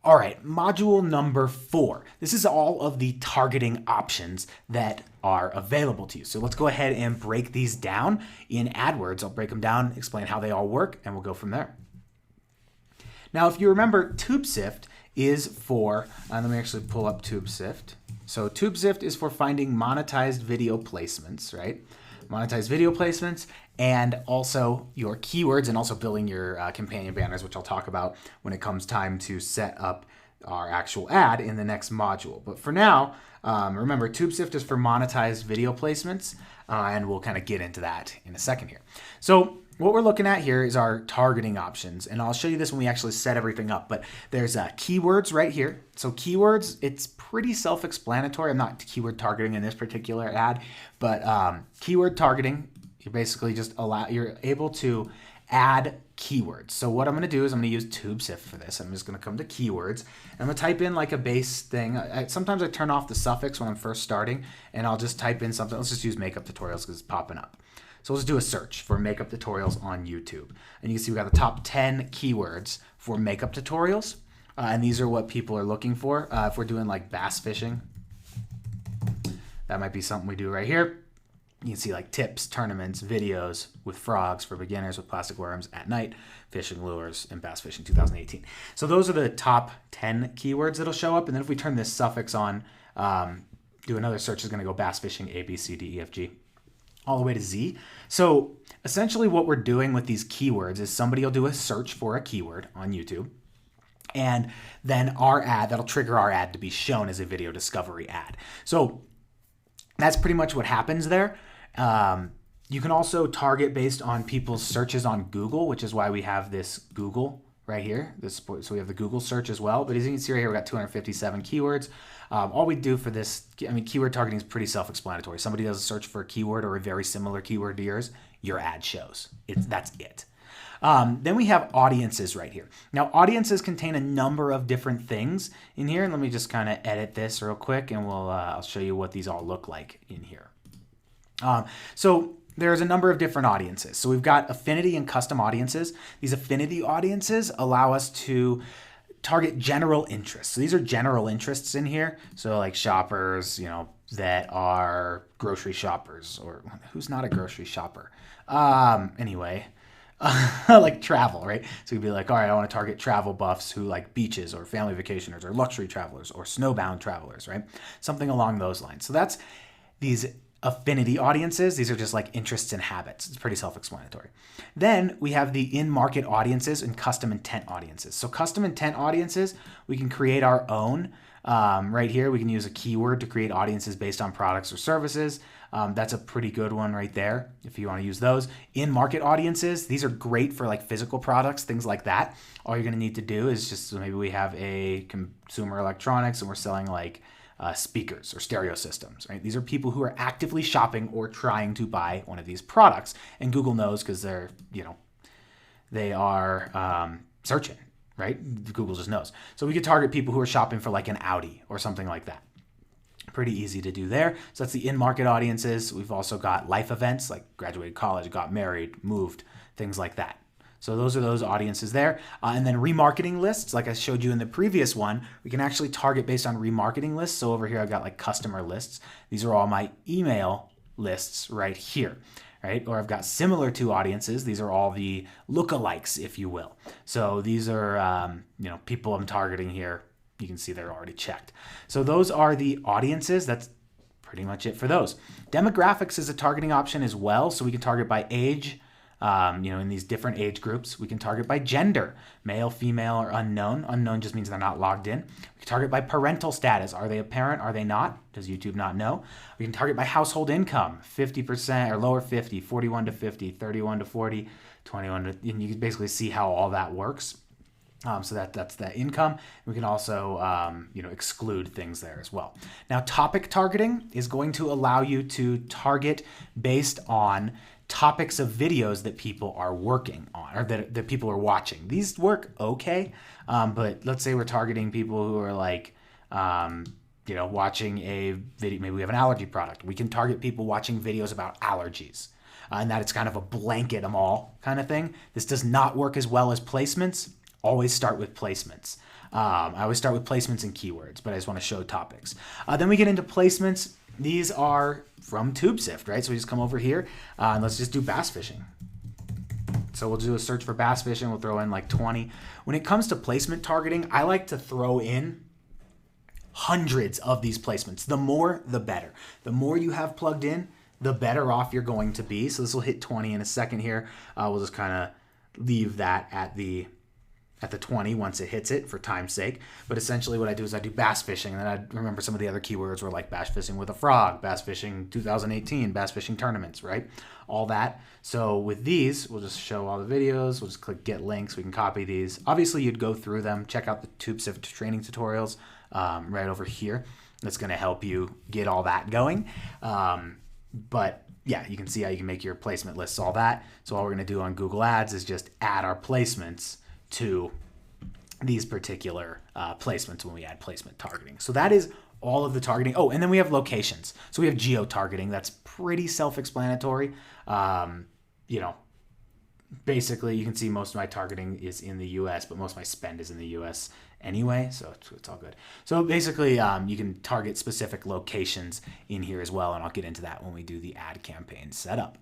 All right, module number 4. This is all of the targeting options that are available to you. So let's go ahead and break these down in AdWords. I'll break them down, explain how they all work, and we'll go from there. Now, if you remember, TubeSift is for, let me actually pull up TubeSift. So TubeSift is for finding monetized video placements, right? Monetized video placements, and also your keywords, and also building your companion banners, which I'll talk about when it comes time to set up our actual ad in the next module. But for now, remember, TubeSift is for monetized video placements, and we'll kind of get into that in a second here. So what we're looking at here is our targeting options, and I'll show you this when we actually set everything up, but there's keywords right here. So keywords, it's pretty self-explanatory. I'm not keyword targeting in this particular ad, but keyword targeting, you basically just you're able to add keywords. So what I'm going to do is I'm going to use TubeSift for this. I'm just going to come to keywords, and I'm going to type in like a base thing. Sometimes I turn off the suffix when I'm first starting, and I'll just type in something. Let's just use makeup tutorials because it's popping up. So let's do a search for makeup tutorials on YouTube. And you can see we got the top 10 keywords for makeup tutorials. And these are what people are looking for. If we're doing like bass fishing, that might be something we do right here. You can see like tips, tournaments, videos with frogs for beginners with plastic worms at night, fishing lures, and bass fishing 2018. So those are the top 10 keywords that'll show up. And then if we turn this suffix on, do another search, is going to go bass fishing A, B, C, D, E, F, G, all the way to Z. So essentially what we're doing with these keywords is somebody will do a search for a keyword on YouTube, and then our ad, that'll trigger our ad to be shown as a video discovery ad. So that's pretty much what happens there. You can also target based on people's searches on Google, which is why we have this Google right here. So we have the Google search as well. But as you can see right here, we got 257 keywords. All we do for this, keyword targeting is pretty self-explanatory. Somebody does a search for a keyword or a very similar keyword to yours, your ad shows. That's it. Then we have audiences right here. Now, audiences contain a number of different things in here. And let me just kind of edit this real quick, and I'll show you what these all look like in here. So there's a number of different audiences. So we've got affinity and custom audiences. These affinity audiences allow us to target general interests. So these are general interests in here. So like shoppers, that are grocery shoppers, or who's not a grocery shopper? Anyway, like travel, right? So you'd be like, all right, I want to target travel buffs who like beaches or family vacationers or luxury travelers or snowbound travelers, right? Something along those lines. So that's these affinity audiences. These are just like interests and habits. It's pretty self-explanatory. Then we have the in-market audiences and custom intent audiences. So custom intent audiences, we can create our own. Right here, we can use a keyword to create audiences based on products or services. That's a pretty good one right there if you want to use those. In-market audiences, these are great for like physical products, things like that. All you're going to need to do is just, so maybe we have a consumer electronics and we're selling like speakers or stereo systems, right? These are people who are actively shopping or trying to buy one of these products. And Google knows because they're, they are searching, right? Google just knows. So we could target people who are shopping for like an Audi or something like that. Pretty easy to do there. So that's the in-market audiences. We've also got life events like graduated college, got married, moved, things like that. So those are those audiences there. And then remarketing lists, like I showed you in the previous one, we can actually target based on remarketing lists. So over here, I've got like customer lists. These are all my email lists right here, right? Or I've got similar to audiences. These are all the lookalikes, if you will. So these are, people I'm targeting here. You can see they're already checked. So those are the audiences. That's pretty much it for those. Demographics is a targeting option as well. So we can target by age, in these different age groups. We can target by gender, male, female, or unknown. Unknown just means they're not logged in. We can target by parental status. Are they a parent? Are they not? Does YouTube not know? We can target by household income, 50% or lower 50, 41 to 50, 31 to 40, 21 to, and you can basically see how all that works. So that's the income. We can also, exclude things there as well. Now, topic targeting is going to allow you to target based on topics of videos that people are working on or that people are watching. These work okay, but let's say we're targeting people who are like, watching a video. Maybe we have an allergy product. We can target people watching videos about allergies. And that it's kind of a blanket them all kind of thing. This does not work as well as placements. always start with placements. I always start with placements and keywords, but I just want to show topics. Then we get into placements. These are from TubeSift, right? So we just come over here and let's just do bass fishing. So we'll do a search for bass fishing. We'll throw in like 20. When it comes to placement targeting, I like to throw in hundreds of these placements. The more, the better. The more you have plugged in, the better off you're going to be. So this will hit 20 in a second here. We'll just kind of leave that at the 20 once it hits it for time's sake. But essentially what I do is I do bass fishing, and then I remember some of the other keywords were like bass fishing with a frog, bass fishing 2018, bass fishing tournaments, right? All that. So with these, we'll just show all the videos. We'll just click get links. We can copy these. Obviously, you'd go through them. Check out the TubeSift training tutorials right over here. That's going to help you get all that going. But yeah, you can see how you can make your placement lists, all that. So all we're going to do on Google Ads is just add our placements to these particular placements when we add placement targeting. So that is all of the targeting. Oh, and then we have locations. So we have geo-targeting. That's pretty self-explanatory. You know, basically you can see most of my targeting is in the US, but most of my spend is in the US anyway, so it's all good. So basically you can target specific locations in here as well, and I'll get into that when we do the ad campaign setup.